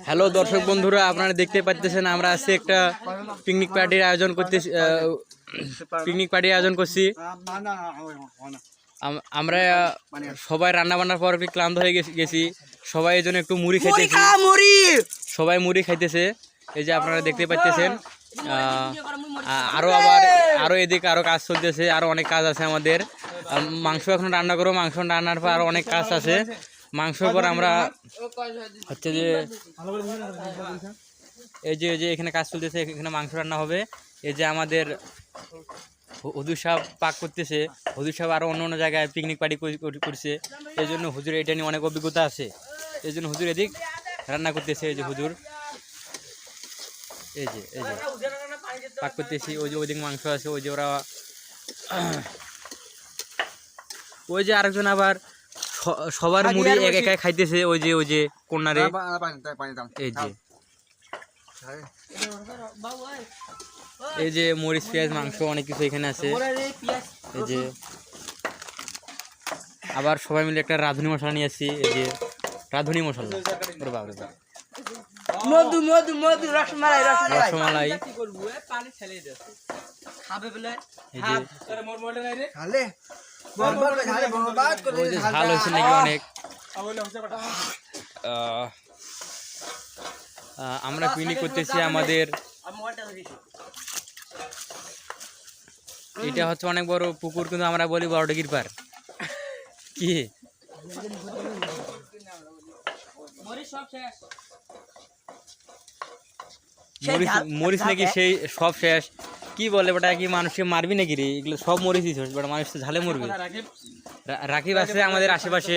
Hello দর্শক বন্ধুরা, আপনারা দেখতে পাচ্ছেন আমরা আজকে একটা পিকনিক পার্টির আয়োজন করছি। আমরা সবাই রান্না বান্নার পর একটু ক্লান্ত হয়ে গেছি। সবাই এই জন্য একটু মুড়ি খাইতেছি, সবাই মুড়ি খাইতেছে। এই যে আপনারা দেখতে পাচ্ছেন। আরো এদিকে আরো কাজ চলতেছে, আরো অনেক কাজ আছে আমাদের। মাংস এখন রান্না করবো, মাংস রান্নার পর আরো অনেক কাজ আছে। মাংসর পর আমরা হচ্ছে যে এই যে এখানে কাজ চলতেছে, এখানে মাংস রান্না হবে। এই যে আমাদের হুজুর সাহেব পাক করতেছে। হুজুর সাহেব আরো অন্য অন্য জায়গায় পিকনিক পার্টি করছে, এই জন্য হুজুর এটা নিয়ে অনেক অভিজ্ঞতা আছে। এই জন্য হুজুর এদিক রান্না করতেছে। এই যে হুজুর এই যে পাক করতেছি। ওই যে ওইদিক মাংস আছে, ওই যে ওরা ওই যে আরেকজন আবার সবার মুড়ি এক একাই খাইতেছে। ওই যে কোনারে এই যে মরিচ পেঁয়াজ মাংস অনেক কিছু এখানে আছে। এই যে আবার সবাই মিলে একটা রাঁধুনি মশলা নিয়ে আসছি। এই যে রাঁধুনি মশলা, রসমালাই ঝাল হয়েছে নাকি অনেক। আমরা পিকনিক করতেছি। আমাদের এটা হচ্ছে অনেক বড় পুকুর, কিন্তু আমরা বলি 12 ডিগ্রির পার। কি মরিচ নাকি সেই সব শেষ? কি বলে বেটা, কি মানুষকে মারবি নাকি রে? এগুলো সব মরিচই শেষ বেটা, মানুষ তো ঝালে মরবে। রাকিব আছে আমাদের আশেপাশে।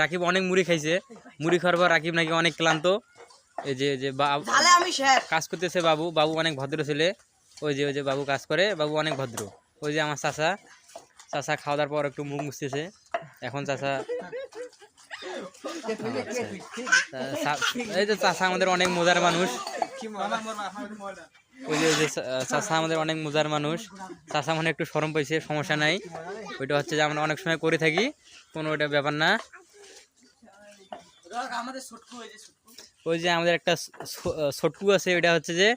রাকিব অনেক মুড়ি খাইছে। মুড়ি খাওয়ার পর রাকিব নাকি অনেক ক্লান্ত। এই যে কাজ করতেছে বাবু অনেক ভদ্র ছেলে। ওই যে বাবু কাজ করে, বাবু অনেক ভদ্র। ওই যে আমার চাচা খাওয়া দাওয়ার পর একটু মুখ মুছতেছে। এখন চাচা এই যে চাচা আমাদের অনেক মজার মানুষ। ওই যে চাচা আমাদের অনেক মজার মানুষ। চাচা মানে একটু শরম পাইছে, সমস্যা নাই। ওইটা হচ্ছে যে আমরা অনেক সময় করে থাকি, কোনো ওইটা ব্যাপার না। ওই যে আমাদের একটা ছোটকু আছে, ওইটা হচ্ছে যে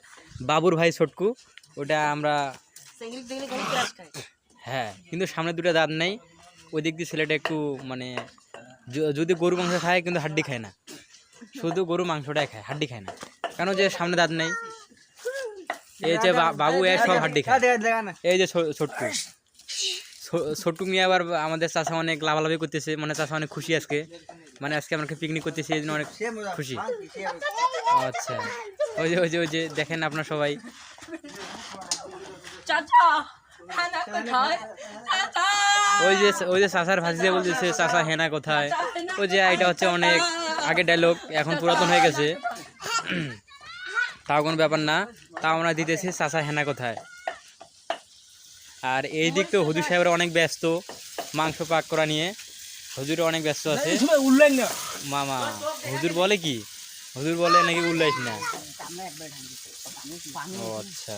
বাবুর ভাই ছোটকু। ওটা আমরা হ্যাঁ, কিন্তু সামনে দুটো দাঁত নেই। ওই দিক দিয়ে ছেলেটা একটু মানে যদি গরু মাংস খায় কিন্তু হাড্ডি খায় না, শুধু গরু মাংসটাই খায়, হাড্ডি খায় না। কেন যে সামনে দাঁত নেই। এই যে বাবু সব হাড্ডি খায়। এই যে ছোট্টু মিয়া আবার আমাদের চাচা অনেক লাভালাভি করতেছে, মানে চাচা অনেক খুশি আজকে, মানে আজকে আমরা পিকনিক করতেছি, এই জন্য অনেক খুশি। আচ্ছা, ওই যে দেখেন আপনার সবাই। ওই যে চাচার ভাজি দিয়ে বলতেছে চাচা হেনা কোথায়। ওই যে এটা হচ্ছে অনেক আগে ডায়লগ, এখন পুরাতন হয়ে গেছে। তাও কোনো ব্যাপার না, তাও আমরা দিতেছি চাচা হেনা কোথায়। আর এই দিক তো হুজুর সাহেবরা অনেক ব্যস্ত মাংস পাক করা নিয়ে। হুজুরে অনেক ব্যস্ত আছে। মামা হুজুর বলে কি? হুজুর বলে নাকি উল্লাইস না। ও আচ্ছা।